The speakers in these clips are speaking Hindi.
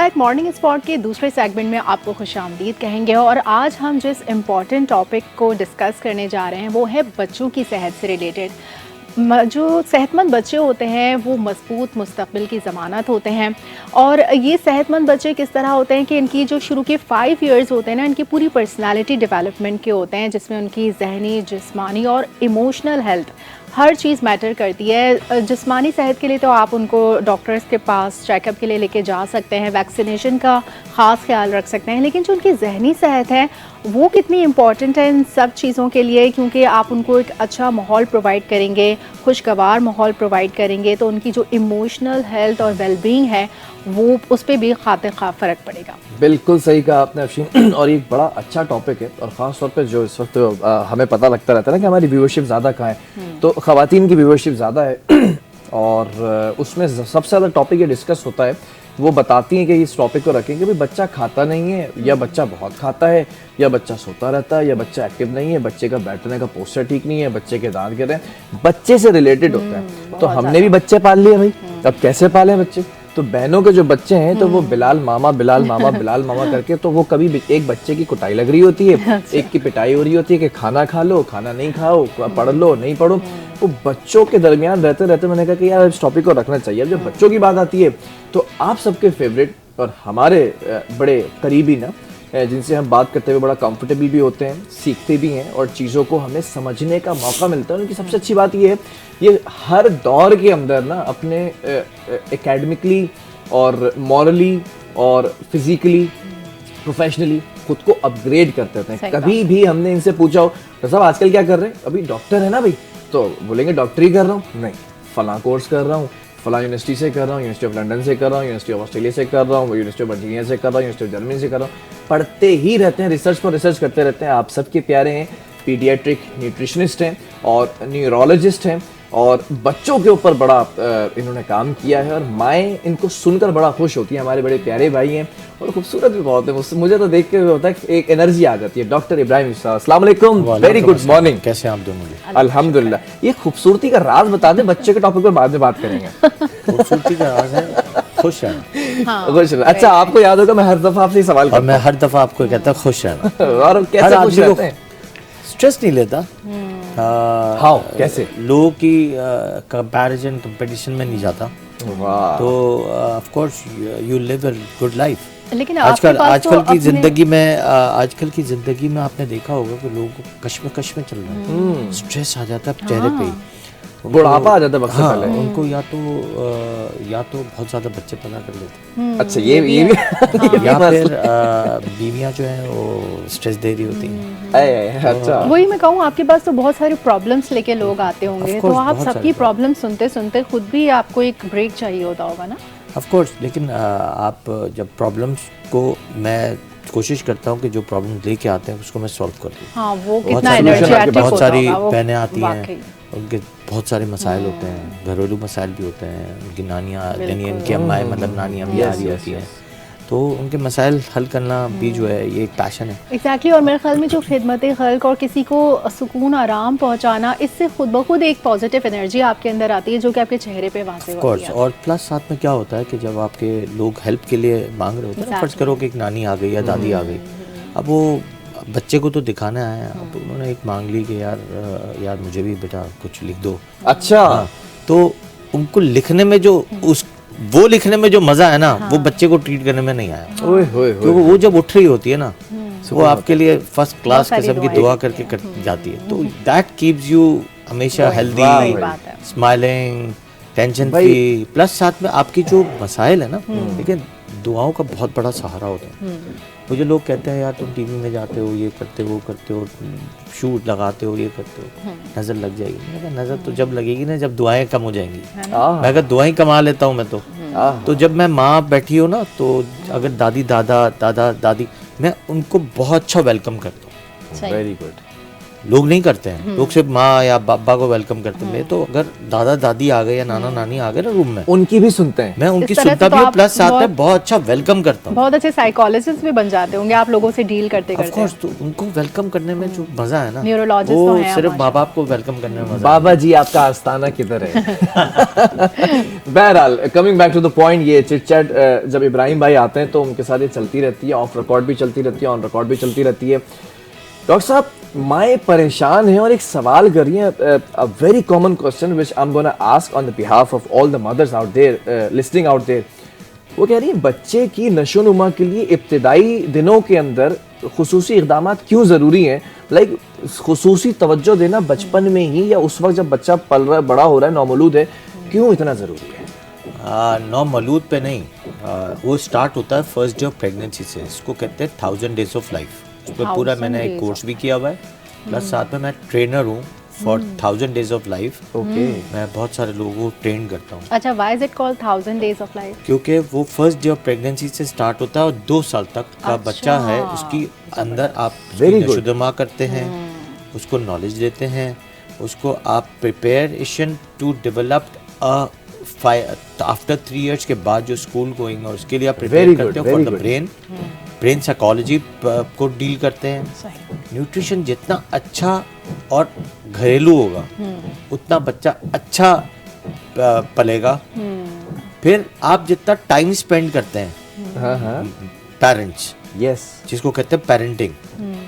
बैक मॉर्निंग स्पॉट के दूसरे सेगमेंट में आपको खुशामदीद कहेंगे और आज हम जिस इम्पॉर्टेंट टॉपिक को डिस्कस करने जा रहे हैं वो है बच्चों की सेहत से रिलेटेड। जो सेहतमंद बच्चे होते हैं वो मजबूत मुस्तकबिल की ज़मानत होते हैं और ये सेहतमंद बच्चे किस तरह होते हैं कि इनकी जो शुरू के 5 इयर्स होते हैं ना, इनकी पूरी पर्सनालिटी डेवलपमेंट के होते हैं, जिसमें उनकी जहनी, जिस्मानी और इमोशनल हेल्थ हर चीज़ मैटर करती है। जिस्मानी सेहत के लिए तो आप उनको डॉक्टर्स के पास चेकअप के लिए लेके जा सकते हैं, वैक्सीनेशन का ख़ास ख्याल रख सकते हैं, लेकिन जो उनकी जहनी सेहत है वो कितनी इम्पॉर्टेंट है इन सब चीज़ों के लिए, क्योंकि आप उनको एक अच्छा माहौल प्रोवाइड करेंगे, खुशगवार माहौल प्रोवाइड करेंगे तो उनकी जो इमोशनल हेल्थ और वेलबींग है वो उस पर भी खातिर खा फ़र्क पड़ेगा। बिल्कुल सही कहा आपने अफशीन, और ये बड़ा अच्छा टॉपिक है और ख़ास तौर पे जो इस वक्त हमें पता लगता रहता है ना कि हमारी व्यूअरशिप ज़्यादा कहाँ है, तो ख़वातीन की व्यूअरशिप ज़्यादा है और उसमें सबसे ज़्यादा टॉपिक ये डिस्कस होता है, वो बताती हैं कि इस टॉपिक को रखें कि भाई बच्चा खाता नहीं है या बच्चा बहुत खाता है या बच्चा सोता रहता है या बच्चा एक्टिव नहीं है, बच्चे का बैठने का पोस्चर ठीक नहीं है, बच्चे के दांत गिर रहे हैं, बच्चे से रिलेटेड होता है। तो हमने भी बच्चे पाल लिए भाई, अब कैसे पाले बच्चे? तो बहनों के जो बच्चे हैं तो वो बिलाल मामा बिलाल मामा बिलाल मामा करके, तो वो कभी एक बच्चे की कुटाई लग रही होती है, एक की पिटाई हो रही होती है कि खाना खा लो, खाना नहीं खाओ, पढ़ लो नहीं पढ़ो। तो बच्चों के दरमियान रहते रहते मैंने कहा कि यार इस टॉपिक को रखना चाहिए। अब जब बच्चों की बात आती है तो आप सबके फेवरेट और हमारे बड़े करीबी ना, जिनसे हम बात करते हुए बड़ा कंफर्टेबल भी होते हैं, सीखते भी हैं और चीज़ों को हमें समझने का मौका मिलता है। उनकी सबसे अच्छी बात ये है, ये हर दौर के अंदर ना अपने एकेडमिकली और मॉरली और फिजिकली प्रोफेशनली खुद को अपग्रेड करते रहते हैं। कभी भी हमने इनसे पूछा हो तो साहब आजकल क्या कर रहे हैं, अभी डॉक्टर है ना भाई, तो बोलेंगे डॉक्टरी कर रहा हूँ, नहीं फला कोर्स कर रहा हूँ, फला यूनिवर्सिटी से कर रहा हूँ, यूनिवर्सिटी ऑफ लंदन से कर रहा हूँ, यूनिवर्सिटी ऑफ ऑस्ट्रेलिया से कर रहा हूँ, यूनिवर्सिटी ऑफ वर्जीनिया से कर रहा हूँ, यूनिवर्सिटी ऑफ जर्मनी से कर रहा हूँ। पढ़ते ही रहते हैं, रिसर्च पर रिसर्च करते रहते हैं। आप सबके प्यारे हैं पीडियाट्रिक न्यूट्रिशनिस्ट हैं और न्यूरोलॉजिस्ट हैं और बच्चों के ऊपर बड़ा इन्होंने काम किया है और माएँ इनको सुनकर बड़ा खुश होती हैं। हमारे बड़े प्यारे भाई हैं और खूबसूरत भी बहुत है, मुझे तो देख के होता है एक एनर्जी आ जाती है। डॉक्टर इब्राहिम साहब, अस्सलाम वालेकुम, वेरी गुड मॉर्निंग। कैसे आप दोनों? अल्हम्दुलिल्लाह। ये खूबसूरती का राज बता दें, बच्चे के टॉपिक पर बाद में बात करेंगे। खूबसूरती का राज है खुश है। हाँ, खुश है। अच्छा, आपको याद होगा मैं हर दफा आपसे सवाल करता हूं। मैं हर दफा आपको कहता हूँ खुश रहना। और कैसे खुश रहते हैं? स्ट्रेस नहीं लेता। हाउ, कैसे? लोगों की कंपैरिजन कंपटीशन में नहीं जाता, तो of course you live a good life. लेकिन आजकल की जिंदगी में आपने देखा होगा कि लोगों को कश्मकश में चल रहा है, स्ट्रेस आ जाता है चेहरे पे, बुढ़ापा आ जाता है वक्त से पहले। उनको या तो बहुत ज्यादा बच्चे पैदा कर लेते हैं, अच्छा ये भी या फिर बीवियां जो है वो स्ट्रेस दे रही होती हैं। अच्छा, वही मैं कहूँ, आपके पास तो बहुत सारी प्रॉब्लम्स लेके लोग आते होंगे, तो आप सबकी प्रॉब्लम सुनते सुनते खुद भी आपको एक ब्रेक चाहिए होता होगा ना? ऑफ कोर्स, लेकिन आप जब प्रॉब्लम्स को, मैं कोशिश करता हूँ कि जो प्रॉब्लम लेके आते हैं उसको मैं सॉल्व कर दूँ। हाँ, वो कितना एनर्जेटिक होता बहुत सारी होगा, बहनें आती हैं, उनके बहुत सारे मसाइल होते हैं, घरेलू मसाइल भी होते हैं, उनकी नानियाँ यानी उनकी अम्माएँ मतलब नानियाँ भी आ रही होती हैं, तो उनके मसाइल हल करना भी जो है ये एक पैशन है। एग्जैक्टली। और मेरे ख्याल में जो खिदमत खल्क और किसी को सुकून आराम पहुंचाना, इससे खुद ब खुद एक पॉजिटिव एनर्जी आपके अंदर आती है जो कि आपके चेहरे पे वाज़ेह होती है। और प्लस साथ में क्या होता है कि जब आपके लोग हेल्प के लिए मांग रहे होते हैं ना, फर्ज करो कि एक नानी आ गई या दादी आ गई, अब वो बच्चे को तो दिखाना है, अब उन्होंने एक मांग ली कि यार मुझे भी बेटा कुछ लिख दो। अच्छा, तो उनको लिखने में वो लिखने में जो मजा है ना, वो बच्चे को ट्रीट करने में नहीं आया। तो वो जब उठ रही होती है ना, वो आपके लिए फर्स्ट क्लास किस्म की दुआ करके जाती है, तो दैट कीप्स यू हमेशा healthy, smiling, tension free. Plus साथ में आपकी जो मसाइल है ना, लेकिन दुआओं का बहुत बड़ा सहारा होता है। मुझे लोग कहते हैं यार तुम टीवी में जाते हो, ये करते हो, वो करते हो, शूट लगाते हो, ये करते हो, नज़र लग जाएगी। मैं कहा नज़र तो जब लगेगी ना जब दुआएं कम हो जाएंगी। मैं कहा दुआएं कमा लेता हूँ मैं तो जब मैं माँ बैठी हो ना, तो अगर दादा दादी, मैं उनको बहुत अच्छा वेलकम करता हूँ। Very good. लोग नहीं करते हैं, लोग सिर्फ माँ या बाबा को वेलकम करते हैं। मैं तो अगर दादा दादी आ गए या नाना नानी आ गए ना रूम में, उनकी भी सुनते हैं, मैं उनकी इस तरह सुनता से भी तो हूँ, आप प्लस साथ बहुत- में बहुत अच्छा वेलकम करता हूँ। बहुत अच्छे साइकोलॉजिस्ट भी बन जाते होंगे आप लोगों से डील करते ऑफ करते। कोर्स, तो उनको वेलकम करने में जो मजा है ना, Neurologist वो तो हैं सिर्फ आप माँ बाप को वेलकम करने में मजा है। बाबा जी आपका आस्थाना किधर है? बहरहाल coming back to the point, ये चिट चैट जब इब्राहिम भाई आते हैं तो उनके साथ ये चलती रहती है, ऑफ रिकॉर्ड भी चलती रहती है, ऑन रिकॉर्ड भी चलती रहती है। डॉक्टर साहब, माएँ परेशान हैं और एक सवाल कर रही हैं, a very common question which I am gonna ask on the behalf of all the mothers out there listening out there. वो कह रही है बच्चे की नशोनुमा के लिए इब्तिदाई दिनों के अंदर खुसूसी इक़दामात क्यों ज़रूरी हैं? लाइक खुसूसी तवज्जो देना बचपन में ही या उस वक्त जब बच्चा पल रहा है, बड़ा हो रहा है, नौमौलूद है, क्यों इतना ज़रूरी है? नौमौलूद पे नहीं, वो स्टार्ट होता है फर्स्ट डे ऑफ प्रेगनेंसी से। इसको कहते हैं 1000 डेज ऑफ लाइफ। उस पर पूरा 1000 मैंने एक days कोर्स भी किया हुआ है, प्लस साथ में मैं ट्रेनर हूँ for 1000 days of life. Okay, मैं बहुत सारे लोगों को ट्रेन करता हूँ, अच्छा, why is it called 1000 days of life? क्योंकि वो फर्स्ट डे ऑफ प्रेगनेंसी से स्टार्ट होता है और 2 साल तक का बच्चा है, उसकी अंदर आप Very good. नशोदमा करते हैं, उसको नॉलेज देते हैं, उसको आप preparation to develop after 3 years के बाद जो स्कूल गोइंग है उसके लिए आप Very प्रिपेयर good, करते हो very for the good. Brain psychology को डील करते हैं। सही। न्यूट्रिशन जितना अच्छा और घरेलू होगा उतना बच्चा अच्छा पलेगा। फिर आप जितना टाइम स्पेंड करते हैं हाँ हाँ, पेरेंट्स, यस, जिसको कहते हैं पेरेंटिंग,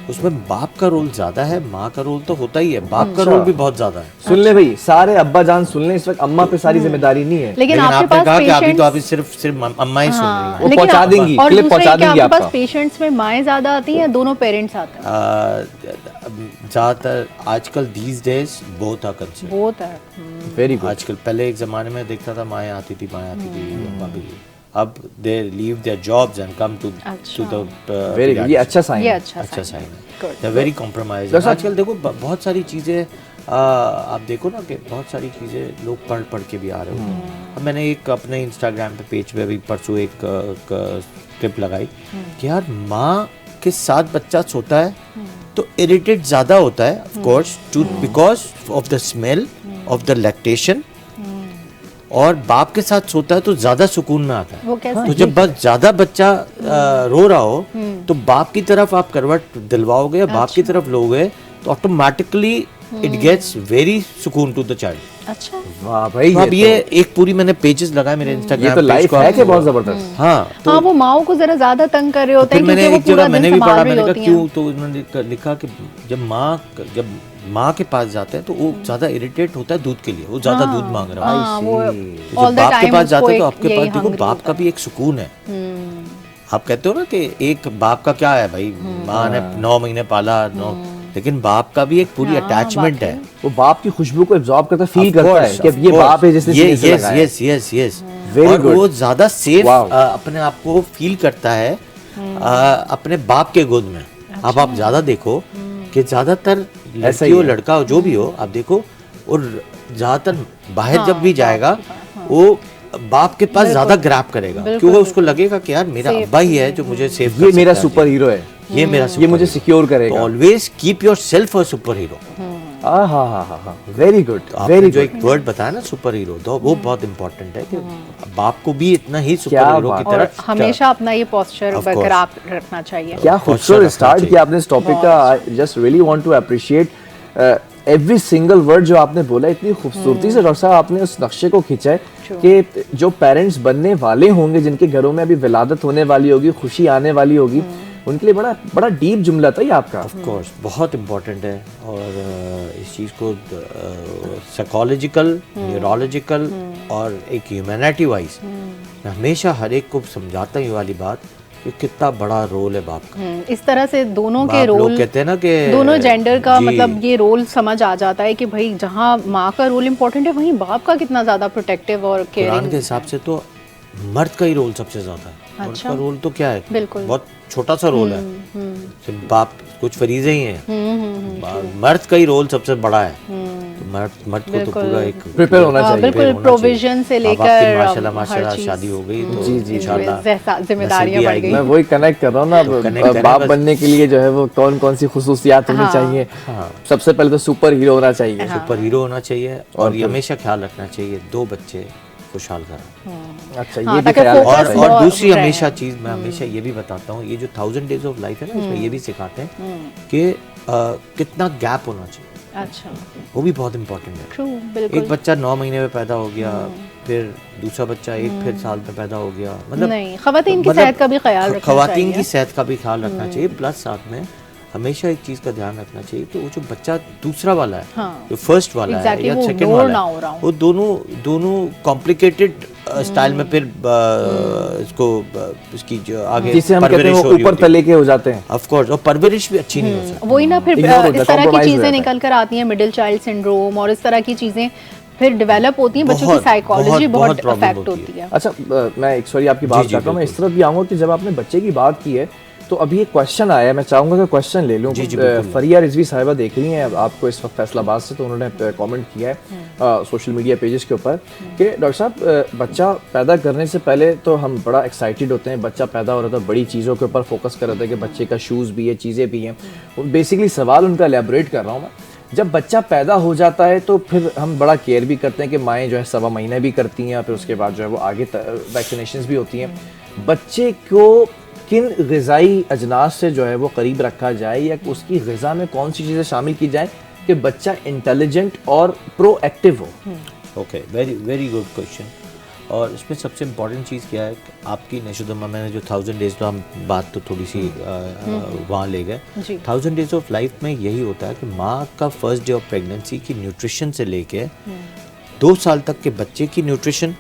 उसमें बाप का रोल ज्यादा है, माँ का रोल तो होता ही है, बाप का अच्छा। रोल भी बहुत ज्यादा है। सुन ले भाई, सारे अब्बा जान सुन ले, इस वक्त अम्मा पे सारी जिम्मेदारी नहीं है। लेकिन लेकिन आपके आपने पास कहा कि अभी तो पेशेंट्स, अभी सिर्फ अम्मा ही सुन रही है। वो पहुंचा देंगी, और क्लिप दूसरा पहुंचा ये कि देंगी आपके पास आपका। पेशेंट्स में माएँ ज्यादा आती हैं या दोनों पेरेंट्स आते हैं? ज्यादातर आजकल दीज डेज बहुत आ कंसर्न। बहुत है। वेरी गुड, आजकल पहले एक जमाने में देखता था माएँ आती थी, भाभी, अब they leave their jobs and come to the very good, ये अच्छा साइन ये है। अच्छा साइन है। Good. They very compromise. आजकल देखो बहुत सारी चीज़ें, आप देखो ना कि बहुत सारी चीज़ें लोग पढ़ के भी आ रहे होते हैं। अब मैंने एक अपने इंस्टाग्राम पे पेज पे अभी परसों एक क्लिप लगाई कि यार माँ के साथ बच्चा सोता है तो इरिटेट ज़्यादा होता है, of course, because of the smell of the lactation, और बाप के साथ सोता है तो ज्यादा सुकून में आता है। वो कैसे? तो जब बस ज्यादा बच्चा रो रहा हो तो बाप की तरफ आप करवट दिलवाओगे या बाप की तरफ लोगे तो ऑटोमेटिकली इट गेट्स वेरी सुकून टू द चाइल्ड। अच्छा, वाह भाई, तो अब ये एक पूरी मैंने पेजेस लगाए मेरे इंस्टाग्राम ये तो लाइफ है कि बहुत जबरदस्त। हाँ, तो हाँ, वो माओ को जरा ज्यादा तंग कर रहे होते फिर हैं मैंने क्योंकि वो एक जगह पूरा मैंने दिन भी पढ़ा, संभाल रही मैंने कहा होती हैं। क्यों, तो उन्होंने लिखा कि जब माँ के पास जाते हैं तो वो ज्यादा इरिटेट होता है दूध के लिए, वो ज्यादा दूध मांग रहा है। हाँ, वो तो all जब the बाप के time पास उसको जाते हैं तो एक आपके यही पास देखो hungry बाप का भी एक सुकून है। आप कहते हो ना कि एक बाप का क्या है भाई, माँ ने 9 महीने पाला, लेकिन बाप का भी एक पूरी अटैचमेंट है। वो बाप की खुशबू को एब्जॉर्ब करता, फील Of करता course, है कि अब of ये course. बाप है जिसने सीने से लगाया है। यस Very और good. वो ज्यादा सेफ Wow. अपने आप को फील करता है अपने बाप के गोद में। अब आप ज्यादा देखो कि ज्यादातर ऐसा लड़की ही हो है। लड़का हो जो भी हो, आप देखो, और ज्यादातर बाहर जब भी जाएगा वो बाप के पास ज्यादा ग्रैब करेगा, क्योंकि उसको लगेगा कि यार मेरा अब्बा ही है जो मुझे सेव कर ये मेरा सकता है। सुपर हीरो है, ये मेरा ये मुझे सिक्योर करेगा। Always keep your self a super hero. हाँ, वेरी गुड, आपने वेरी जो गुड। एक वर्ड बताया ना सुपर हीरो, तो वो बहुत इंपॉर्टेंट है कि बाप को भी इतना ही सुपर क्या हीरो की बात। और तरह हमेशा अपना ये पोस्चर Of course. बरकरार रखना चाहिए। क्या रखना खूबसूरत स्टार्ट चाहिए। किया आपने इस टॉपिक का। I just really want to appreciate every single word जो आपने बोला, इतनी खूबसूरती से डॉक्टर साहब आपने उस नक्शे को खींचा है कि जो पेरेंट्स बनने वाले होंगे, जिनके घरों में अभी विलादत होने वाली होगी, खुशी आने वाली होगी, उनके लिए बड़ा बड़ा डीप जुमला था ये आपका। ऑफ कोर्स बहुत इम्पोर्टेंट है। और इस चीज़ को साइकोलॉजिकल, न्यूरोलॉजिकल और एक ह्यूमैनिटी वाइज मैं हमेशा हर एक को समझाता हूँ ये वाली बात कि कितना बड़ा रोल है बाप का। इस तरह से दोनों के बाप लोग रोल, कहते हैं ना कि दोनों जेंडर का जी, मतलब ये रोल समझ आ जाता है कि भाई जहाँ माँ का रोल इम्पोर्टेंट है वहीं बाप का कितना ज्यादा प्रोटेक्टिव और कुरान केयरिंग। के हिसाब से तो मर्द का ही रोल सबसे ज्यादा है। मर्द अच्छा। का रोल तो क्या है, बिल्कुल। बहुत छोटा सा रोल है, सिर्फ बाप कुछ फरीजे ही हैं। मर्द का ही रोल सबसे बड़ा है। तो मर्द को तो पूरा एक प्रिपेयर होना चाहिए। बिल्कुल, प्रोविजन से अब लेकर आपकी माशाल्लाह हर माशाल्लाह चीज़। शादी हो गई तो जी, जी, इंशाल्लाह जिम्मेदारियां बढ़ गई। मैं वही कनेक्ट कर रहा हूँ ना, तो connect करें बाप बस। बनने के लिए जो है वो कौन कौन सी खुसूसियात होनी हाँ। चाहिए। हाँ। सबसे पहले तो सुपर हीरो होना चाहिए। सुपर हीरो होना चाहिए और और ये हमेशा ख्याल रखना चाहिए 2 बच्चे खुशहाल करें। अच्छा, हाँ, ये भी ताकि ख्याल focus रखना और चाहिए। बहुत दूसरी रहे। हमेशा चीज मैं हमेशा ये भी बताता हूँ, ये जो 1000 डेज ऑफ लाइफ है ना, इसमें ये भी सिखाते हैं कि कितना गैप होना चाहिए। अच्छा, वो भी बहुत इंपॉर्टेंट है। ट्रू, बिल्कुल। एक बच्चा 9 महीने में पैदा हो गया, फिर दूसरा बच्चा फिर साल में पैदा हो गया, मतलब नहीं, खवातीन की सेहत का भी ख्याल रखना खवातीन चाहिए। की सेहत का भी ख्याल रखना चाहिए। प्लस साथ में हमेशा एक चीज का ध्यान रखना चाहिए कि वो जो बच्चा दूसरा वाला है, हाँ। जो फर्स्ट वाला है Exactly, या वो सेकंड ignore वाला ना हो रहा है, हो। वो दोनों कॉम्प्लिकेटेड स्टाइल में फिर इसको इसकी जो आगे जिसे हम कहते हैं परवरिश वो हो रही ऊपर होती है। तले के हो जाते हैं। ऑफ कोर्स, और परवरिश भी अच्छी नहीं हो सकती। वही ना, फिर Ignore हो इस जाता है, तरह की compromise हो चीजें जाता है। निकल कर आती हैं, मिडिल चाइल्ड सिंड्रोम और इस तरह की चीजें फिर डेवलप होती हैं, बच्चों की बहुत- साइकोलॉजी बहुत बहुत problem अफेक्ट होती होती है। अच्छा, मैं एक सॉरी आपकी बात जी, करता हूँ, मैं इस बिल्कुल। तरफ भी आऊँगा कि जब आपने बच्चे की बात की है तो अभी एक क्वेश्चन आया है, मैं चाहूँगा कि क्वेश्चन ले लूँ। जी, जी, बिल्कुल। फरिया रिजवी साहिबा देख रही हैं आपको इस वक्त फैसलाबाद से, तो उन्होंने कमेंट किया है सोशल मीडिया पेजेस के ऊपर कि डॉक्टर साहब, बच्चा पैदा करने से पहले तो हम बड़ा एक्साइटेड होते हैं, बच्चा पैदा हो रहा था, बड़ी चीज़ों के ऊपर फोकस कर रहे थे कि बच्चे का शूज़ भी है, चीज़ें भी हैं। बेसिकली सवाल उनका एलेबोरेट कर रहा हूँ मैं। जब बच्चा पैदा हो जाता है तो फिर हम बड़ा केयर भी करते हैं कि माएँ जो है 1.25 महीने भी करती हैं, फिर उसके बाद जो है वो आगे वैक्सीनेशंस भी होती हैं। बच्चे को किन ग़िज़ाई अजनास से जो है वो करीब रखा जाए, या उसकी ग़िज़ा में कौन सी चीज़ें शामिल की जाए कि बच्चा इंटेलिजेंट और प्रोएक्टिव हो? Okay, very very good question. और इसमें सबसे इम्पोर्टेंट चीज़ क्या है कि आपकी नशोदमा, मैंने जो 1000 डेज तो हम बात तो थोड़ी सी वहाँ ले गए। जी। 1000 डेज ऑफ लाइफ में यही होता है कि माँ का फर्स्ट डे ऑफ प्रेगनेंसी की न्यूट्रिशन से लेके 2 साल तक के बच्चे की न्यूट्रिशन,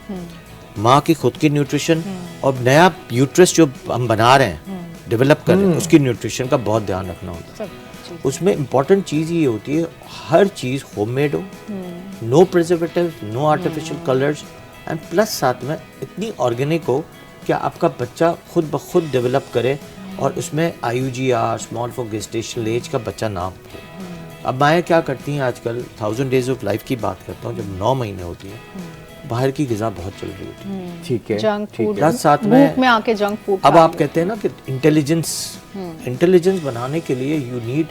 माँ की खुद की न्यूट्रिशन, और नया यूट्रस जो हम बना रहे हैं, डेवलप कर रहे हैं, उसकी न्यूट्रिशन का बहुत ध्यान रखना होता है। उसमें इम्पॉर्टेंट चीज़ ये होती है, हर चीज़ होममेड हो, no preservative, no artificial colours, and plus साथ में इतनी ऑर्गेनिक हो कि आपका बच्चा खुद ब खुद डेवलप करे, और उसमें IUGR, small for gestational age का बच्चा ना हो। अब माएँ क्या करती हैं आजकल, 1000 डेज ऑफ लाइफ की बात करता हूँ, जब 9 महीने होती है, बाहर की ग़िज़ा बहुत चल रही होती है। ठीक है, जंक फूड, प्लस साथ भूख में आके जंक फूड। अब आप कहते हैं ना कि इंटेलिजेंस बनाने के लिए you need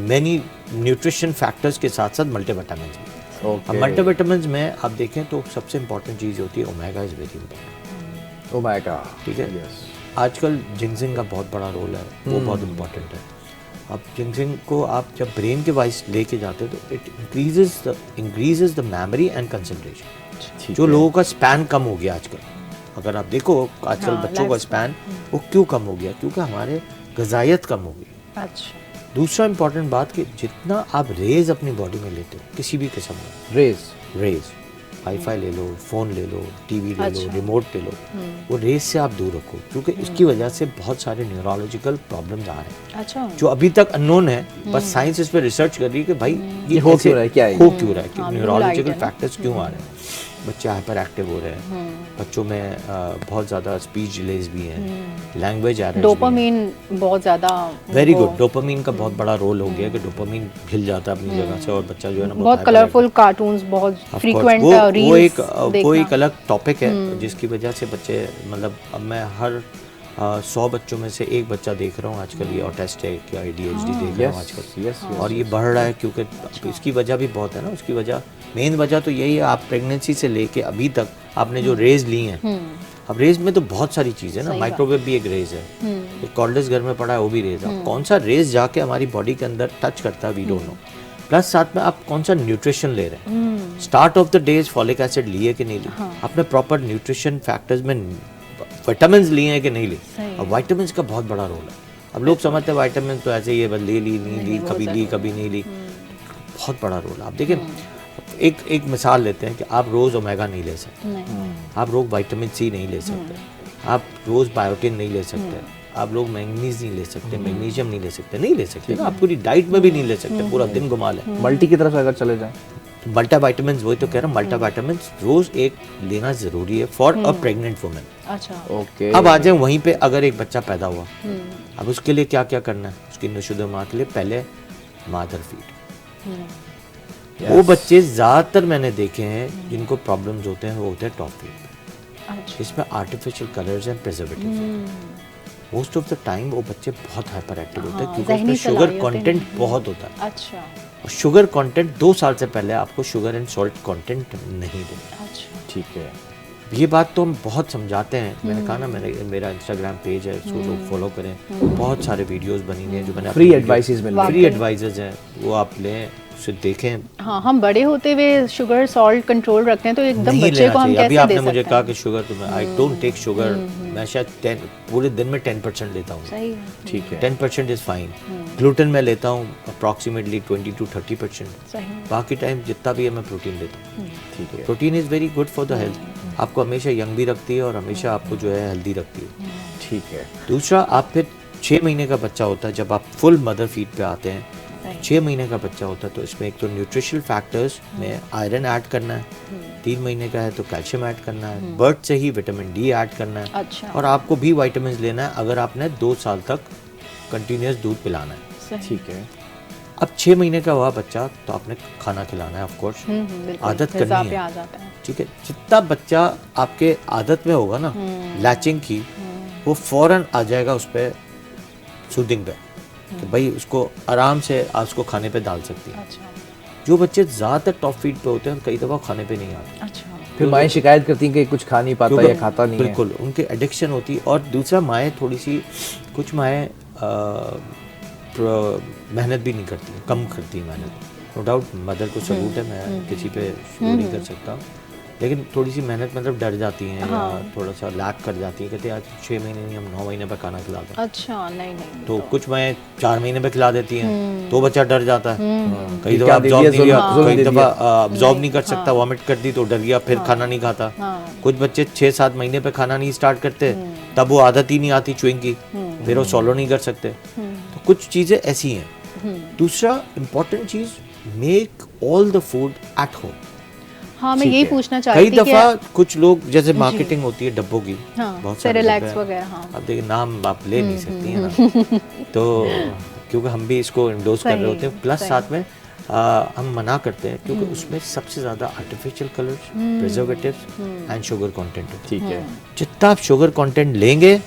many nutrition factors के साथ साथ मल्टीविटामिन्स भी। अब मल्टीविटामिन्स में आप देखें तो सबसे इम्पोर्टेंट चीज़ होती है omega is very important. Omega, ठीक है, आजकल जिंक्सिंग का बहुत बड़ा रोल है, वो बहुत इम्पोर्टेंट है। अब जिंक्सिंग को आप जब ब्रेन के वाइज लेके जाते हो तो it increases the memory and concentration. जो लोगों का स्पैन कम हो गया आजकल, अगर आप देखो आजकल बच्चों का स्पैन वो क्यों कम हो गया, क्योंकि हमारे ग़िज़ायत कम हो गई। अच्छा, दूसरा इंपॉर्टेंट बात कि जितना आप रेज अपनी बॉडी में लेते हो, किसी भी किस्म में रेज, वाईफाई ले लो, फ़ोन ले लो, टीवी ले लो, रिमोट ले लो, वो रेज से आप दूर रखो, क्योंकि इसकी वजह से बहुत सारे न्यूरोलॉजिकल प्रॉब्लम्स आ रहे हैं। अच्छा, जो अभी तक अननोन है, बस साइंस इस पर रिसर्च कर रही है कि भाई ये हो क्यों रहा है, क्या है, हो क्यों रहा है, कि हाँ, न्यूरोलॉजिकल blue light है। फैक्टर्स क्यों आ रहे हैं। बच्चे हाइपर एक्टिव हो रहे हैं, बच्चों में बहुत ज़्यादा स्पीच डिलेज भी हैं, लैंग्वेज एरर्स, डोपामीन बहुत ज़्यादा। वेरी गुड, डोपामीन का बहुत बड़ा रोल हो गया कि डोपामीन हिल जाता है अपनी जगह से, और बच्चा जो है ना बहुत hyper कलरफुल कार्टून्स, बहुत फ्रीक्वेंट रील्स वो एक अलग टॉपिक है जिसकी वजह से बच्चे, मतलब अब मैं हर 100 बच्चों में से एक बच्चा देख रहा हूँ आजकल ये ऑटिस्टिक या ADHD देख रहा हूँ आजकल, और ये बढ़ रहा है, क्योंकि इसकी वजह भी बहुत है ना। उसकी वजह, मेन वजह तो यही है, आप प्रेगनेंसी से लेके अभी तक आपने जो रेज ली हैं, अब रेज में तो बहुत सारी चीज़ें ना, माइक्रोवेव भी एक रेज है, एक कॉर्डलेस घर में पड़ा है वो भी रेज है। कौन सा रेज जाके हमारी बॉडी के अंदर टच करता है, वी डोंट नो। प्लस साथ में आप कौन सा न्यूट्रिशन ले रहे हैं, start of the days folic acid लिए कि नहीं लिए, आपने प्रॉपर न्यूट्रिशन फैक्टर्स में विटामिन लिए हैं कि नहीं लिए। अब विटामिन का बहुत बड़ा रोल है। अब लोग समझते हैं विटामिन तो ऐसे ही है, बस ले ली नहीं ली, कभी नहीं ली, बहुत बड़ा रोल है। आप देखिए, एक मिसाल लेते हैं कि आप रोज़ ओमेगा नहीं ले सकते, आप रोज़ विटामिन C नहीं ले सकते, आप रोज़ बायोटिन नहीं ले सकते, आप लोग मैंगनीज नहीं ले सकते, मैग्नीशियम नहीं ले सकते, आप पूरी डाइट में भी नहीं ले सकते, पूरा दिन घुमा लें। मल्टी की तरफ अगर चले जाएं, मल्टीविटामिन्स, वही तो कह रहा हूँ, मल्टीविटामिन्स रोज एक लेना जरूरी है फॉर अ प्रेग्नेंट वुमेन। अच्छा, ओके। अब आ जाए वहीं पे, अगर एक बच्चा पैदा हुआ, अब उसके लिए क्या क्या करना है, उसकी नशोदमा के लिए पहले मादर फीड, वो बच्चे ज़्यादातर मैंने देखे हैं जिनको प्रॉब्लम्स होते हैं वो होते हैं टॉफी पे। इसमें artificial colours and preservatives most of the time वो बच्चे बहुत हाइपर एक्टिव होते हैं क्योंकि उसमें शुगर कंटेंट बहुत होता है। अच्छा। और शुगर कंटेंट 2 साल से पहले आपको शुगर एंड सॉल्ट कंटेंट नहीं देना। अच्छा। ठीक है। ये बात तो हम बहुत समझाते हैं। मैंने कहा ना मेरा इंस्टाग्राम पेज है, उसको लोग फॉलो करें। बहुत सारे वीडियोस बनी हुई हैं जो मैंने फ्री एडवाइसेस मिल रहे हैं, फ्री एडवाइसेस हैं, वो आप लें, उसे देखें। हाँ, हम बड़े होते हुए शुगर सॉल्ट कंट्रोल रखते हैं तो एकदम नहीं बच्चे को हम कैसे दे सकते हैं? अभी आपने मुझे कहा कि शुगर तो मैं आई डोंट टेक शुगर, मैं शायद पूरे दिन में 10% लेता हूँ। सही है। ठीक है। 10% इज फाइन। ग्लूटेन मैं लेता हूँ अप्रॉक्सीमेटली 20 to 30%। सही। बाकी टाइम जितना भी है मैं प्रोटीन लेता हूँ। ठीक है। Protein is very good for the health, आपको हमेशा यंग भी रखती है और हमेशा आपको जो है हेल्दी रखती है। ठीक है। दूसरा, आप फिर 6 महीने का बच्चा होता है जब आप फुल मदर फीड पे आते हैं, 6 महीने का बच्चा होता है तो इसमें एक तो न्यूट्रिशनल फैक्टर्स में आयरन ऐड करना है, 3 महीने का है तो कैल्शियम ऐड करना है, बर्थ से ही विटामिन डी ऐड करना है। अच्छा। और आपको भी विटामिन लेना है अगर आपने 2 साल तक कंटिन्यूस दूध पिलाना है। ठीक है। अब 6 महीने का हुआ बच्चा तो आपने खाना खिलाना है, ऑफ कोर्स आदत करनी है। आ जाता है। ठीक है। जितना बच्चा आपके आदत में होगा ना लैचिंग की, वो फौरन आ जाएगा उस पर सूदिंग पे कि भाई उसको आराम से आप उसको खाने पे डाल सकती है। अच्छा। जो बच्चे ज़्यादातर टॉप फीड पे होते हैं कई दफ़ा खाने पे नहीं आते। अच्छा। फिर माएँ शिकायत करती हैं कि कुछ खा नहीं पाता या खाता नहीं है। बिल्कुल, उनके एडिक्शन होती है। और दूसरा, माएँ थोड़ी सी, कुछ माएँ मेहनत भी नहीं करती, कम करती है मेहनत। नो डाउट मदर को सबूत है, मैं किसी पे शुरू नहीं कर सकता, लेकिन थोड़ी सी मेहनत मतलब डर जाती हैं या थोड़ा सा लैक कर जाती हैं, कहते हैं आज 6 महीने नहीं हम 9 महीने पे खाना खिलाते हैं। अच्छा। नहीं तो कुछ मैं 4 महीने पे खिला देती हैं तो बच्चा डर जाता है। कई दफ़ा अब्जॉर्ब नहीं कर सकता, वॉमिट कर दी तो डर गया, फिर खाना नहीं खाता। कुछ बच्चे 6-7 महीने पे खाना नहीं स्टार्ट करते, तब वो आदत ही नहीं आती च्युइंग की, फिर वो सॉलो नहीं कर सकते। तो कुछ चीज़ें ऐसी हैं। दूसरा important cheese, make all the food at home. हाँ, मैं यही पूछना चाहती थी। कई दफा कुछ लोग, जैसे मार्केटिंग होती है डब्बों की, बहुत सारे सेरेलैक्स वगैरह, हाँ। अब देखिए नाम आप ले नहीं सकती हैं ना, तो क्योंकि हम भी इसको इंडोर्स कर रहे होते हैं, प्लस साथ में हम मना करते हैं क्योंकि उसमें सबसे ज़्यादा artificial colours, preservatives and sugar content होता है। ठीक है। जितना आप शुगर कंटेंट लेंगे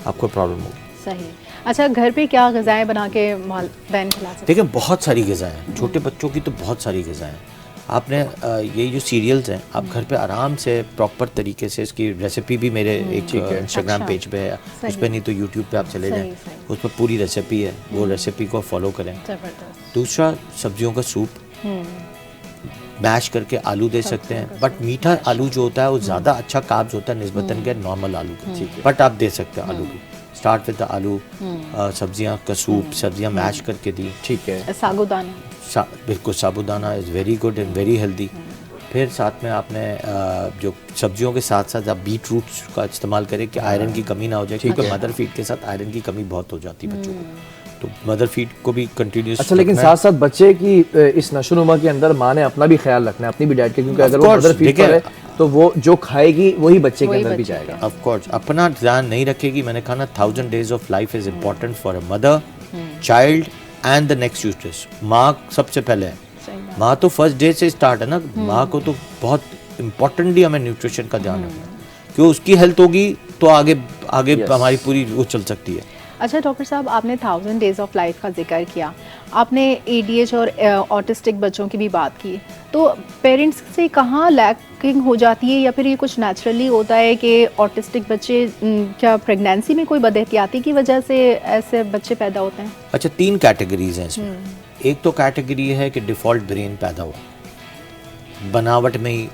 आपको प्रॉब्लम होगी। सही। अच्छा, घर पे क्या ग़िज़ाएं बना के बहन खिला सकते हैं? देखिए बहुत सारी ग़िज़ाएं हैं, छोटे बच्चों की तो बहुत सारी ग़िज़ाएं हैं। आपने ये जो सीरियल्स हैं आप घर पे आराम से प्रॉपर तरीके से, इसकी रेसिपी भी मेरे एक इंस्टाग्राम पेज पे है, उस पर नहीं तो यूट्यूब पे आप चले जाएं, उस पर पूरी रेसिपी है, वो रेसिपी को फॉलो करें। दूसरा, सब्जियों का सूप मैश करके आलू दे सकते हैं, बट मीठा आलू जो होता है वो ज़्यादा अच्छा कार्ब्स होता है निस्बतन के नॉर्मल आलू के, बट आप दे सकते हैं आलू की। स्टार्ट विद आलू, सब्जियां का सूप, सब्जियां मैश करके दी। ठीक है। साबूदाना, बिल्कुल sabudana is very good and very healthy. फिर साथ में आपने जो सब्जियों के साथ साथ आप बीट रूट्स का इस्तेमाल करें कि आयरन की कमी ना हो जाए, क्योंकि मदर फीड के साथ आयरन की कमी बहुत हो जाती है बच्चों को, तो मदर फीड को भी कंटिन्यूस। अच्छा, लेकिन साथ साथ बच्चे की इस नशोनुमा के अंदर माँ ने अपना भी ख्याल रखना है, अपनी भी डाइट के, क्योंकि अगर वो मदर फीड पर है तो वो जो खाएगी वही बच्चे के अंदर भी जाएगा। ऑफ कोर्स अपना ध्यान नहीं रखेगी, मैंने कहा ना 1000 days of life is important for a mother, child and the next uterus. माँ सबसे पहले है, माँ तो फर्स्ट डे से स्टार्ट है ना, माँ को तो बहुत इम्पोर्टेंटली हमें न्यूट्रिशन का ध्यान रखना है, क्योंकि उसकी हेल्थ होगी तो आगे हमारी पूरी वो चल सकती है। अच्छा डॉक्टर साहब, आपने 1000 days ऑफ लाइफ का जिक्र किया, आपने ADH और ऑटिस्टिक बच्चों की भी बात की, तो पेरेंट्स से कहाँ लैकिंग हो जाती है, या फिर ये कुछ नेचुरली होता है कि ऑटिस्टिक बच्चे क्या प्रेगनेंसी में कोई बदएहतियाती की वजह से ऐसे बच्चे पैदा होते हैं? अच्छा, 3 कैटेगरीज हैं इसमें। एक तो कैटेगरी है कि डिफ़ॉल्ट ब्रेन पैदा हुआ, बनावट में ही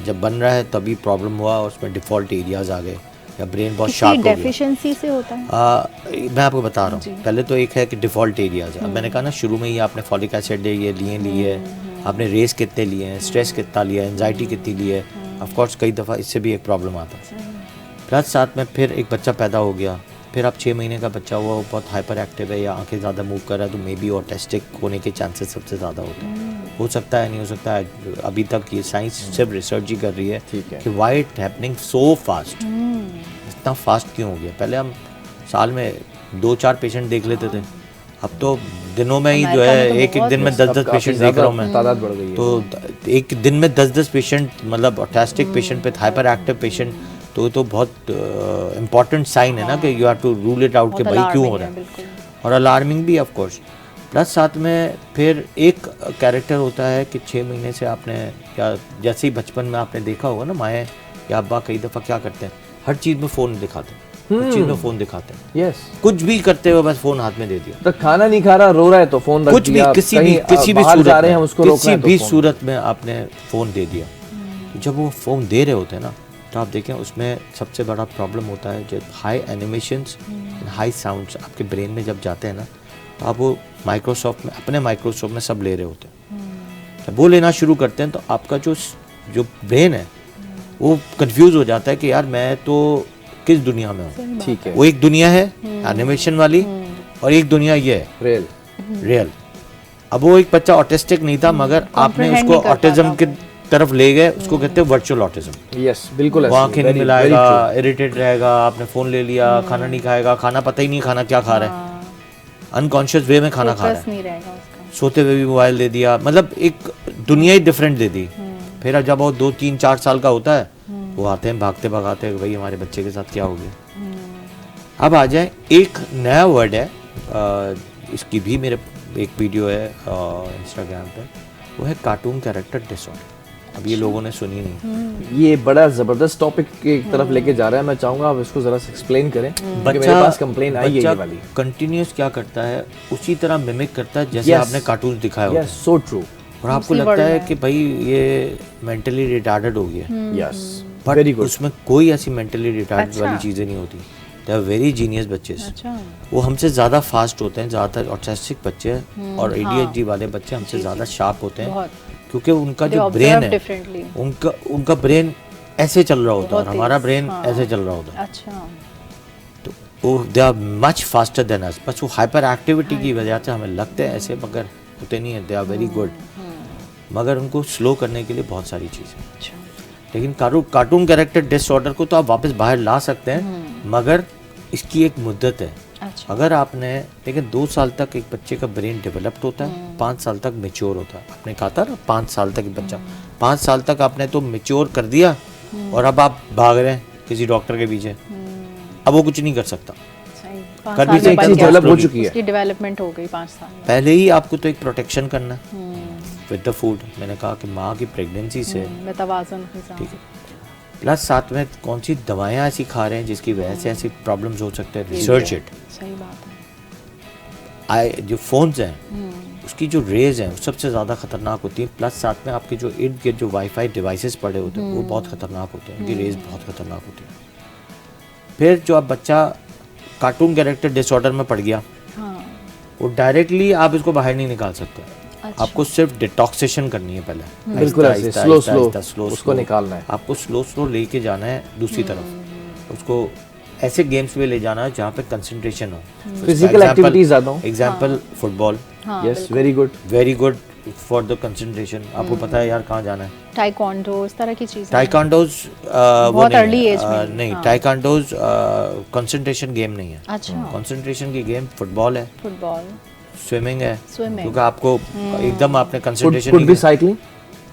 जब बन रहा है तभी प्रॉब्लम हुआ और उसमें डिफ़ॉल्ट एरियाज आ गए या ब्रेन बहुत शार्प हो गया। डेफिशिएंसी से होता है? मैं आपको बता रहा हूँ, पहले तो एक है कि डिफ़ॉल्ट एरियाज है। अब मैंने कहा ना शुरू में ही आपने फॉलिक एसिड ये लिए आपने रेस कितने लिए हैं, स्ट्रेस कितना लिया है, एंजाइटी कितनी ली है, ऑफ कोर्स कई दफ़ा इससे भी एक प्रॉब्लम आता है। प्लस साथ में फिर एक बच्चा पैदा हो गया, फिर आप 6 महीने का बच्चा हुआ, वो बहुत हाइपर एक्टिव है या आंखें ज़्यादा मूव कर रहा है, तो मे बी ऑटिस्टिक होने के चांसेस सबसे ज़्यादा होते हैं। हो सकता है, नहीं हो सकता है, अभी तक ये साइंस सिर्फ रिसर्च ही कर रही है कि why it happening so fast, इतना फास्ट क्यों हो गया। पहले हम साल में 2-4 पेशेंट देख लेते थे, अब तो दिनों में ही जो अमेरिका में है तो एक एक बहुत दिन में 10-10 पेशेंट देख रहा हूँ मैं। तादाद बढ़ गई है। तो एक दिन में 10-10 पेशेंट, मतलब ऑटिस्टिक पेशेंट पे, हाइपर एक्टिव पेशेंट, तो बहुत इम्पॉर्टेंट साइन है ना कि you have to rule it out कि भाई क्यों हो रहा है, और अलार्मिंग भी ऑफ कोर्स। प्लस साथ में फिर एक कैरेक्टर होता है कि 6 महीने से आपने, या जैसे ही बचपन में आपने देखा होगा ना, माएँ या अब्बा कई दफ़ा क्या करते हैं, हर चीज़ में फ़ोन दिखाते हैं, हर चीज़ में फ़ोन दिखाते हैं। यस, कुछ भी करते हुए बस फ़ोन हाथ में दे दिया। तो खाना नहीं खा रहा, रो रहा है तो फोन रख कुछ भी, दिया, किसी भी बाहर सूरत जा रहे हैं में, उसको रोकना किसी है तो भी फोन। सूरत में आपने फ़ोन दे दिया। तो जब वो फ़ोन दे रहे होते हैं ना, तो आप देखें उसमें सबसे बड़ा प्रॉब्लम होता है जब हाई एनिमेशंस, हाई साउंड्स आपके ब्रेन में जब जाते हैं ना, तो आप वो माइक्रोसॉफ्ट में, अपने माइक्रोसॉफ्ट में सब ले रहे होते हैं। जब वो लेना शुरू करते हैं तो आपका जो ब्रेन है वो कंफ्यूज हो जाता है कि यार मैं तो किस दुनिया में हूँ। ठीक है, वो एक दुनिया है एनिमेशन वाली, और एक दुनिया ये है रियल। अब वो एक बच्चा ऑटिस्टिक नहीं था, मगर आपने उसको ऑटिज्म की तरफ ले गए, उसको कहते हैं वर्चुअल ऑटिज्म। यस, बिल्कुल वो आंखें नहीं मिलाएगा, इरिटेट रहेगा, आपने फ़ोन ले लिया, खाना नहीं खाएगा, खाना पता ही नहीं खाना क्या खा रहा है, अनकॉन्शियस वे में खाना खा रहा है, सोते हुए भी मोबाइल दे दिया, मतलब एक दुनिया ही डिफरेंट दे दी। फिर जब वो 2, 3, 4 साल का होता है, वो आते हैं भागते भगाते हैं, भाई हमारे बच्चे के साथ क्या हो गया। अब आ जाए, एक नया वर्ड है, इसकी भी मेरे एक वीडियो है इंस्टाग्राम पे, वो है कार्टून कैरेक्टर डिसऑर्डर। अब ये लोगों ने सुनी नहीं। ये बड़ा जबरदस्त टॉपिक की तरफ लेके जा रहा है, मैं चाहूंगा आप इसको जरा सा एक्सप्लेन करें। बच्चा, मेरे पास कंप्लेन आई है ये वाली। कंटिन्यूस क्या करता है, उसी तरह मिमिक करता है जैसे आपने कार्टून दिखाया होता है। So true. और आपको लगता है कि भाई ये मेंटली रिटार्डेड हो गया। यस, बट उसमें कोई ऐसी मेंटली रिटार्डेड वाली चीज़ें नहीं होती। दे आर वेरी जीनियस बच्चे। वो हमसे ज़्यादा फास्ट होते हैं, ज़्यादातर ऑटिस्टिक बच्चे और ADHD वाले बच्चे हमसे ज़्यादा शार्प होते हैं, क्योंकि उनका जो ब्रेन है, उनका ब्रेन ऐसे चल रहा होता है और हमारा ब्रेन ऐसे चल रहा होता है। तो वो they are much faster than us. बस वो हाइपर एक्टिविटी की वजह से हमें लगते हैं ऐसे, मगर होते नहीं है। दे आर वेरी गुड, मगर उनको स्लो करने के लिए बहुत सारी चीज़ें। लेकिन कार्टून कैरेक्टर डिसऑर्डर को तो आप वापस बाहर ला सकते हैं, मगर इसकी एक मुद्दत है। अगर आपने, लेकिन 2 साल तक एक बच्चे का ब्रेन डेवलप्ड होता है, 5 साल तक मेच्योर होता है। आपने कहा था ना 5 साल तक बच्चा, 5 साल तक आपने तो मेच्योर कर दिया, और अब आप भाग रहे हैं किसी डॉक्टर के पीछे, अब वो कुछ नहीं कर सकता। कर भी डेवलप हो चुकी है, उसकी डेवलपमेंट हो गई 5 साल में। पहले ही आपको तो एक प्रोटेक्शन करना विद द फूड। मैंने कहा कि माँ की प्रेगनेंसी से ठीक है, प्लस साथ में कौन सी दवाएं ऐसी खा रहे हैं जिसकी वजह से ऐसी प्रॉब्लम्स हो सकते हैं। Research it. सही बात है। जो फोन्स हैं उसकी जो रेज हैं वो सबसे ज़्यादा खतरनाक होती है। प्लस साथ में आपके जो इर्द गिर्द जो वाईफाई डिवाइसेस पड़े होते हैं वो बहुत खतरनाक होते हैं, उनकी रेज बहुत खतरनाक होती है। फिर जो अब बच्चा कार्टून कैरेक्टर डिसऑर्डर में पड़ गया, वो डायरेक्टली आप इसको बाहर नहीं निकाल सकते। आपको सिर्फ डिटॉक्सेशन करनी है पहले, बिल्कुल ऐसे स्लो उसको निकालना है। आपको स्लो लेके जाना है दूसरी तरफ। उसको ऐसे गेम्स में ले जाना है जहाँ पे कंसंट्रेशन हो, फिजिकल एक्टिविटीज ज़्यादा हो। Example football, yes, very good for the concentration. आपको पता है यार कहाँ जाना है। टाइकोंडो, इस तरह की चीजें। टाइकोंडोज बहुत अर्ली एज में नहीं, टाइकोंडोज कंसंट्रेशन गेम नहीं है। अच्छा, कंसंट्रेशन की गेम फुटबॉल है, स्विमिंग है, स्विमिंग, क्योंकि आपको एकदम आपने कंसंट्रेशन नहीं।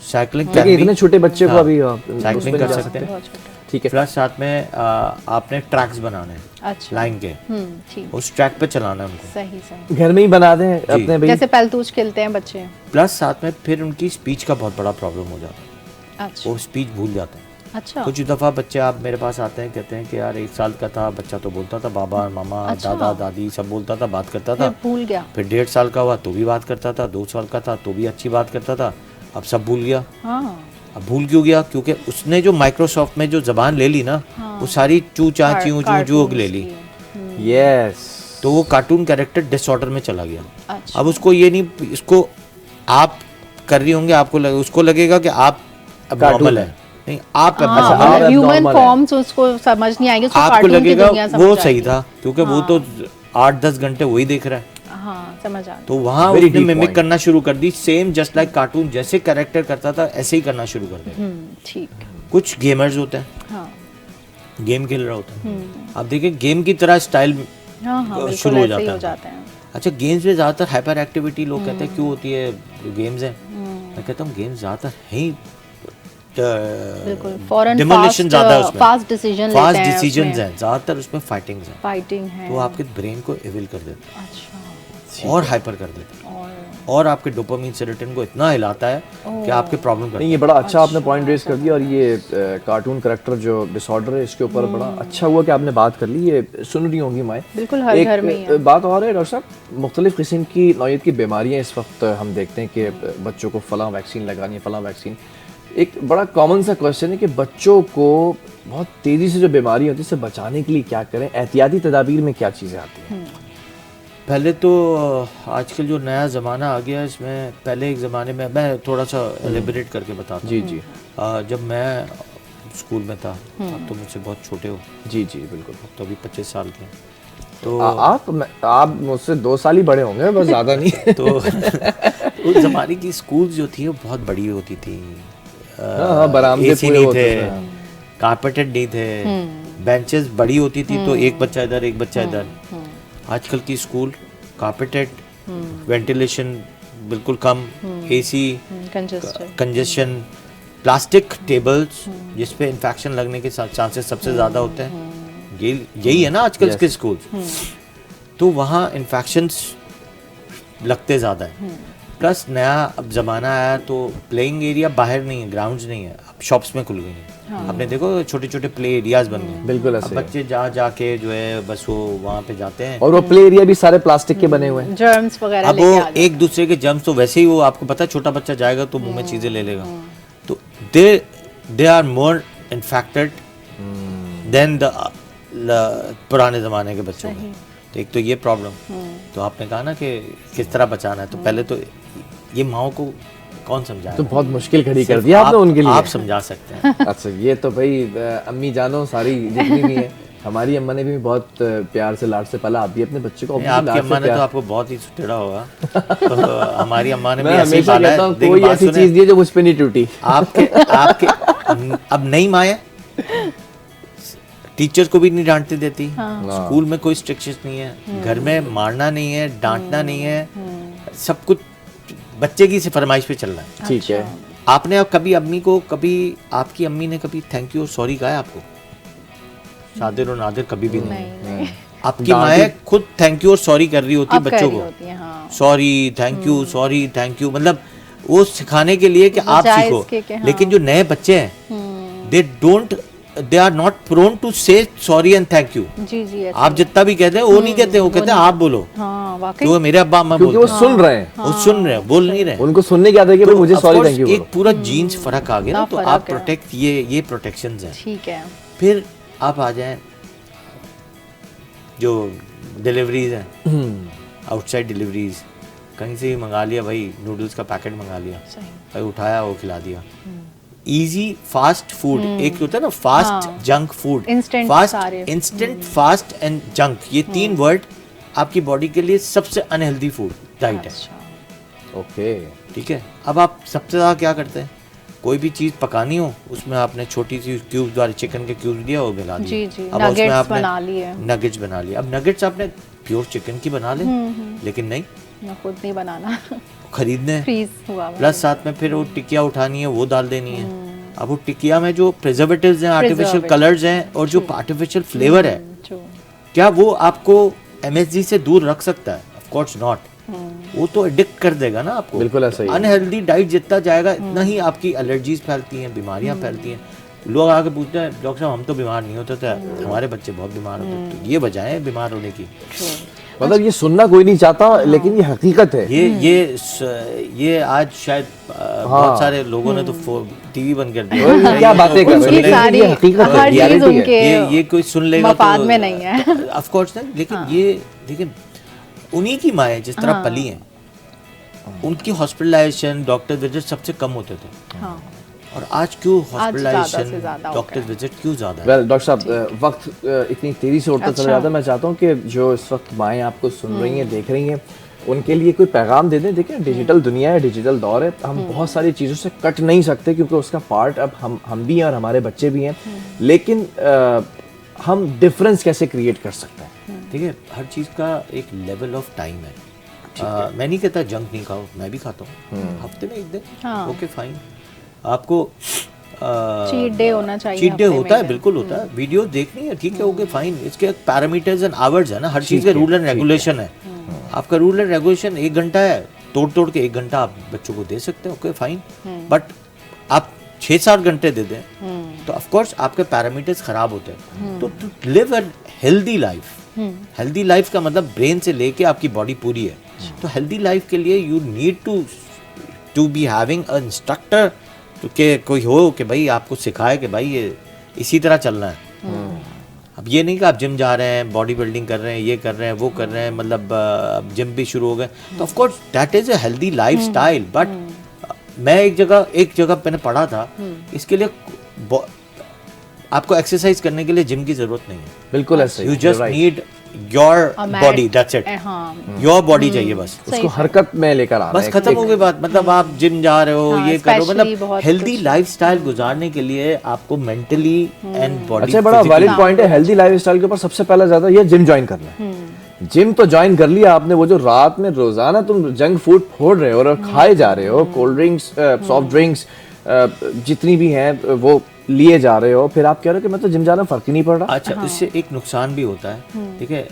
साइकिलिंग इतने छोटे बच्चे को अभी साइकिलिंग कर सकते हैं, ठीक है। प्लस साथ में आपने ट्रैक्स बनाने हैं। अच्छा, लाइन के, ठीक, उस ट्रैक पे चलाना है उनको। सही घर में ही बना दें अपने, जैसे पैलतूच खेलते हैं बच्चे। प्लस साथ में फिर उनकी स्पीच का बहुत बड़ा प्रॉब्लम हो जाता है। अच्छा, वो स्पीच भूल जाते हैं। अच्छा, कुछ दफ़ा बच्चे आप मेरे पास आते हैं, कहते हैं कि यार 1 साल का था बच्चा तो बोलता था, बाबा मामा दादा दादी सब बोलता था, बात करता था, भूल गया। फिर 1.5 साल का हुआ तो भी बात करता था, 2 साल का था तो भी अच्छी बात करता था, अब सब भूल गया। अब भूल क्यों गया? क्योंकि उसने जो माइक्रोसॉफ्ट में जो जबान ले ली ना, वो सारी चू चा च्यू चू ले ली। यस, तो वो कार्टून कैरेक्टर डिसऑर्डर में चला गया। अब उसको ये नहीं, इसको आप कर रही होंगे, आपको उसको लगेगा कि आप नॉर्मल है, नहीं आप ह्यूमन फॉर्म्स उसको समझ नहीं आएगी, उसको आपको लगेगा वो सही था, क्योंकि वो तो 8-10 घंटे वही देख रहा है। समझ आ, तो वहाँ उसने मिमिक करना शुरू कर दी, सेम जस्ट लाइक कार्टून जैसे कैरेक्टर करता था ऐसे ही करना शुरू कर दिया। ठीक। कुछ गेमर्स होते हैं, गेम खेल रहा होता है, आप देखिए गेम की तरह स्टाइल शुरू हो जाता है। अच्छा गेम्स में ज़्यादातर हाइपर एक्टिविटी लोग कहते हैं क्यों होती है, जो गेम्स हैं मैं कहता हूँ गेम्स ज़्यादातर है ही डिमोलिशन ज़्यादा है उसमें, फास्ट डिसीजन हैं ज़्यादातर उसमें, फाइटिंग है, तो आपके ब्रेन को इविल कर देते हैं और हाइपर कर देते हैं और आपके डोपामीन सेरोटोनिन को इतना हिलाता है कि आपके प्रॉब्लम करता है। नहीं, ये बड़ा अच्छा आपने पॉइंट रेज कर दिया, और ये कार्टून करेक्टर जो डिसऑर्डर है इसके ऊपर बड़ा अच्छा हुआ कि आपने बात कर ली। ये सुन रही होंगी माएँ, बिल्कुल हर घर में है। बात और है डॉक्टर साहब, मुख्तलिफ किस्म की नौइयत की बीमारियाँ इस वक्त हम देखते हैं कि बच्चों को फलां वैक्सीन लगानी है, फलां वैक्सीन। एक बड़ा कॉमन सा क्वेश्चन है कि बच्चों को बहुत तेज़ी से जो बीमारी होती है इससे बचाने के लिए क्या करें, एहतियाती तदाबीर में क्या चीज़ें आती हैं? पहले तो आजकल जो नया ज़माना आ गया इसमें, पहले एक ज़माने में मैं थोड़ा सा एलिबरेट करके बताता हूँ। जी। जब मैं स्कूल में था, आप तो मुझसे बहुत छोटे हो। जी बिल्कुल। तो अभी 25 साल के हैं, तो आप मुझसे 2 साल ही बड़े होंगे, बस ज़्यादा नहीं। तो उस ज़माने की स्कूल जो थी वो बहुत बड़ी होती थी, बरामदे एसी नहीं थे, कारपेटेड नहीं थे, बेंचेस बड़ी होती थी, तो एक बच्चा इधर एक बच्चा इधर। आजकल की स्कूल कारपेटेड, वेंटिलेशन बिल्कुल कम, एसी, कंजेशन, प्लास्टिक टेबल्स जिस पे इन्फेक्शन लगने के चांसेस सबसे ज़्यादा होते हैं, यही है ना आजकल के स्कूल। तो वहाँ इन्फेक्शंस लगते ज़्यादा है। प्लस नया अब ज़माना आया तो प्लेइंग एरिया बाहर नहीं है, ग्राउंड्स नहीं है, अब शॉप्स में खुल गई हैं। आपने देखो छोटे छोटे प्ले एरियाज बन गए, बिल्कुल अब बच्चे जाके जो है बस वो वहाँ पे जाते हैं, और वो प्ले एरिया भी सारे प्लास्टिक के बने हुए हैं, जर्म्स वगैरह अब वो एक दूसरे के जर्म्स, तो वैसे ही वो आपको पता है छोटा बच्चा जाएगा तो मुंह में चीज़ें ले लेगा, तो they are more infected than the पुराने ज़माने के बच्चों में। तो एक तो ये प्रॉब्लम, तो आपने कहा ना कि किस तरह बचाना है, तो पहले तो ये माओ को कौन समझाए, तो बहुत मुश्किल खड़ी कर दिया आपने उनके लिए। आप समझा सकते हैं। अच्छा, ये तो भाई अम्मी जानो सारी जितनी भी है, हमारी अम्मा ने भी बहुत प्यार से लाड से पाला, आप भी अपने बच्चे को आपकी अम्मा ने तो आपको बहुत ही सुटेड़ा होगा। तो हमारी अम्मा ने भी मैं ऐसे ही हमेशा पाला कहता हूं, है। कोई ऐसी चीज नहीं है जो मुझ पे नहीं टूटी। आपके अब नई माँ है, टीचर को भी नहीं डांटते देती, स्कूल में कोई स्ट्रिक्शन नहीं है, घर में मारना नहीं है, डांटना नहीं है, सब कुछ बच्चे की फरमाइश पे चल रहा है। ठीक है। आपने अब कभी आपकी अम्मी ने कभी थैंक यू और सॉरी कहा है आपको? शादिर और नादिर कभी भी नहीं। आपकी माँ खुद थैंक यू और सॉरी कर रही होती है बच्चों को, sorry thank you, sorry thank you, मतलब वो सिखाने के लिए कि आप सीखो। लेकिन जो नए बच्चे हैं, they are not prone to say sorry and thank you. आप जितना भी कहते हैं वो नहीं कहते, वो कहते हैं आप बोलो, तो मेरे अब्बा अम्मा बोलते हैं, वो सुन रहे हैं, वो सुन रहे हैं, बोल नहीं रहे, उनको सुनने की आदत है कि मुझे सॉरी थैंक यू। एक पूरा जीन्स फर्क आ गया ना, तो आप प्रोटेक्ट, ये प्रोटेक्शंस हैं। ठीक है। फिर आप आ जाएं जो डिलीवरीज हैं, आउटसाइड डिलीवरीज, कहीं से भी मंगा लिया भाई, नूडल्स का पैकेट मंगा लिया भाई, उठाया वो खिला दिया। इजी फास्ट फूड, एक होता है ना fast junk food, instant fast and junk, ये 3 वर्ड आपकी बॉडी के लिए सबसे अनहेल्दी फूड डाइट है। ओके, ठीक है। अब आप सबसे ज़्यादा क्या करते हैं, कोई भी चीज़ पकानी हो उसमें आपने छोटी सी क्यूब्स वाले चिकन के क्यूब्स लिया, वो मिला दिया, अब उसमें आपने नगेट्स बना लिए। अब नगेट्स आपने प्योर चिकन की बना ले, लेकिन नहीं, खुद नहीं बनाना, खरीदने, प्लस साथ में फिर वो टिकिया उठानी है, वो डाल देनी है। अब वो टिकिया में जो प्रिजर्वेटिव्स हैं, आर्टिफिशियल कलर्स हैं और जो आर्टिफिशियल फ्लेवर है, क्या वो आपको MSG से दूर रख सकता है? Of course not. वो तो एडिक्ट कर देगा ना आपको। बिल्कुल ऐसा ही। अनहेल्दी डाइट जितना जाएगा इतना ही आपकी एलर्जीज फैलती हैं, बीमारियां फैलती हैं। लोग आके पूछते हैं डॉक्टर साहब हम तो बीमार नहीं होते थे, हमारे बच्चे बहुत बीमार होते हैं। तो ये वजह है बीमार होने की। मतलब ये सुनना कोई नहीं चाहता, लेकिन ये हकीकत है। ये आज शायद बहुत सारे लोगों ने तो टीवी बंद कर दिया। क्या बातें कर रहे हैं, ये हकीकत है, रियलिटी है। ये कोई सुन लेगा तो में नहीं है, ऑफ कोर्स नहीं। लेकिन ये देखिए उन्हीं की माएँ जिस तरह पली हैं, उनकी हॉस्पिटलाइजेशन, डॉक्टर विजिट सबसे कम होते थे। और आज क्यों हॉस्पिटलाइजेशन, डॉक्टर विजिट क्यों ज़्यादा है? वेल डॉक्टर साहब, वक्त इतनी तेज़ी से उड़ता चला जाता है। मैं चाहता हूँ कि जो इस वक्त माएँ आपको सुन रही हैं, देख रही हैं, उनके लिए कोई पैगाम दे दें। देखिए डिजिटल दुनिया है, डिजिटल दौर है, हम बहुत सारी चीज़ों से कट नहीं सकते क्योंकि उसका पार्ट अब हम भी हैं और हमारे बच्चे भी हैं। लेकिन हम डिफरेंस कैसे क्रिएट कर सकते हैं? ठीक है, हर चीज़ का एक लेवल ऑफ टाइम है। मैं नहीं कहता जंक नहीं खाओ, मैं भी खाता हूँ हफ्ते में एक दिन, ओके फाइन। आपको चीट डे होना चाहिए, चीट डे होता है, बिल्कुल होता है। वीडियो देखनी है, ठीक है, ओके फाइन। इसके पैरामीटर्स एंड आवर्स है ना, हर चीज़ का रूल एंड रेगुलेशन है। आपका रूल एंड रेगुलेशन 1 घंटा है, तोड़ के 1 घंटा आप बच्चों को दे सकते हैं, ओके फाइन। बट आप 6-7 घंटे दे दें तो ऑफ कोर्स आपके पैरामीटर्स खराब होते हैं। तो live a healthy life, healthy life का मतलब ब्रेन से लेके आपकी बॉडी पूरी है। तो हेल्दी लाइफ के लिए you need to be having a instructor, कि कोई हो कि भाई आपको सिखाए कि भाई ये इसी तरह चलना है। अब ये नहीं कि आप जिम जा रहे हैं, बॉडी बिल्डिंग कर रहे हैं, ये कर रहे हैं, वो कर रहे हैं, मतलब अब जिम भी शुरू हो गए, तो of course that is a healthy life style. But मैं एक जगह मैंने पढ़ा था, इसके लिए आपको एक्सरसाइज करने के लिए जिम की जरूरत नहीं है, बिल्कुल ऐसे you just need your body, that's it. Your body चाहिए बस, उसको हरकत में लेकर आना, बस खत्म हो गई बात। मतलब आप जिम जा रहे हो, ये करो, मतलब हेल्दी लाइफस्टाइल गुजारने के लिए आपको मेंटली एंड बॉडी। अच्छा, बड़ा वैलिड पॉइंट है। हेल्दी लाइफस्टाइल के ऊपर सबसे पहला ज्यादा ये जिम ज्वाइन करना है। जिम तो ज्वाइन कर लिया आपने, वो जो रात में रोजाना तुम जंक फूड फोड़ रहे हो और खाए जा रहे हो, कोल्ड ड्रिंक्स, सॉफ्ट ड्रिंक्स जितनी भी हैं वो लिए जा रहे हो, फिर आप कह रहे हो कि मैं तो जिम जाना फर्क ही नहीं पड़ रहा। अच्छा, इससे एक नुकसान भी होता है, ठीक है।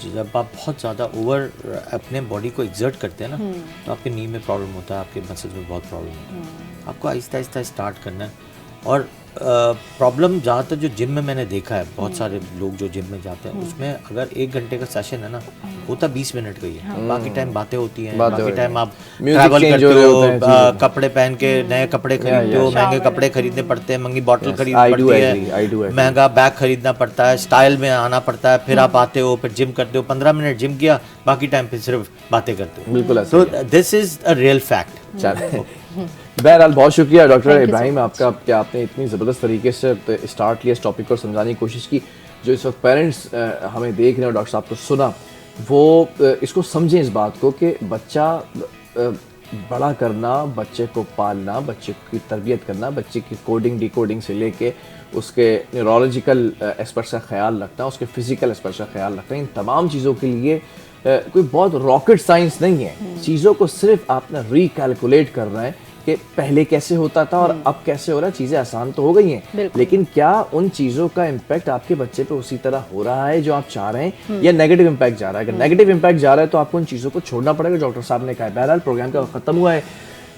जब आप बहुत ज़्यादा ओवर अपने बॉडी को एग्जर्ट करते हैं ना, तो आपके नी में प्रॉब्लम होता है, आपके मसल्स में बहुत प्रॉब्लम होता है। आपको आहिस्ता आहिस्ता स्टार्ट करना है। और प्रॉब्लम ज़्यादातर जो जिम में मैंने देखा है, बहुत सारे लोग जो जिम में जाते हैं, उसमें अगर 1 घंटे का सेशन है ना, होता 20 मिनट का ही है। बाकी टाइम बातें होती हैं, बाकी टाइम आप ट्रैवल करते हो, कपड़े पहन के नए कपड़े खरीदते हो, महंगे कपड़े खरीदने पड़ते हैं, महंगी बॉटल खरीदनी पड़ती है, महंगा बैग खरीदना पड़ता है, स्टाइल में आना पड़ता है, फिर आप आते हो, फिर जिम करते हो, 15 मिनट जिम किया, बाकी टाइम फिर सिर्फ बातें करते हो। बिल्कुल, तो this is a real fact. बहरहाल बहुत शुक्रिया डॉक्टर इब्राहिम आपका, कि आपने इतनी ज़बरदस्त तरीके से स्टार्ट लिया इस टॉपिक को समझाने की कोशिश की। जो इस वक्त पेरेंट्स हमें देख रहे हैं, डॉक्टर साहब को सुना, वो इसको समझें इस बात को कि बच्चा बड़ा करना, बच्चे को पालना, बच्चे की तरबियत करना, बच्चे की कोडिंग डिकोडिंग से लेके उसके न्यूरोलॉजिकल एस्पेक्ट्स का ख्याल रखना, उसके फिजिकल एस्पेक्ट्स का ख्याल रखना, इन तमाम चीज़ों के लिए कोई बहुत रॉकेट साइंस नहीं है। चीज़ों को सिर्फ आपने रिकैलकुलेट करना है कि पहले कैसे होता था और अब कैसे हो रहा है। चीज़ें आसान तो हो गई हैं, लेकिन क्या उन चीज़ों का इम्पैक्ट आपके बच्चे पे उसी तरह हो रहा है जो आप चाह रहे हैं, या नेगेटिव इम्पैक्ट जा रहा है? अगर नेगेटिव इम्पैक्ट जा रहा है तो आपको उन चीज़ों को छोड़ना पड़ेगा, डॉक्टर साहब ने कहा है। बहरहाल प्रोग्राम का ख़त्म हुआ है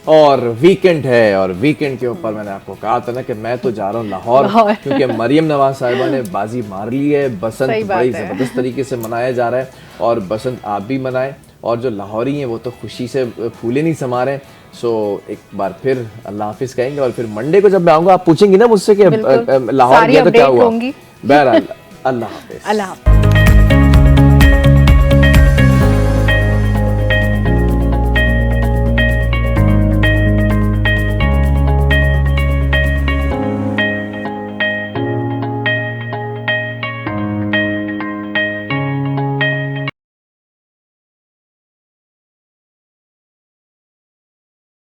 और वीकेंड है, और वीकेंड के ऊपर मैंने आपको कहा था ना कि मैं तो जा रहा हूँ लाहौर, क्योंकि मरियम नवाज साहिबा ने बाजी मार ली है। बसंत बड़ी ज़बरदस्त तरीके से मनाया जा रहा है, और बसंत आप भी मनाएं, और जो लाहौरी हैं वो तो खुशी से फूले नहीं समा रहे। सो एक बार फिर अल्लाह हाफिज कहेंगे, और फिर मंडे को जब मैं आऊँगा आप पूछेंगी ना मुझसे कि लाहौर गया तो क्या हुआ। बहरहाल अल्लाह हाफिज।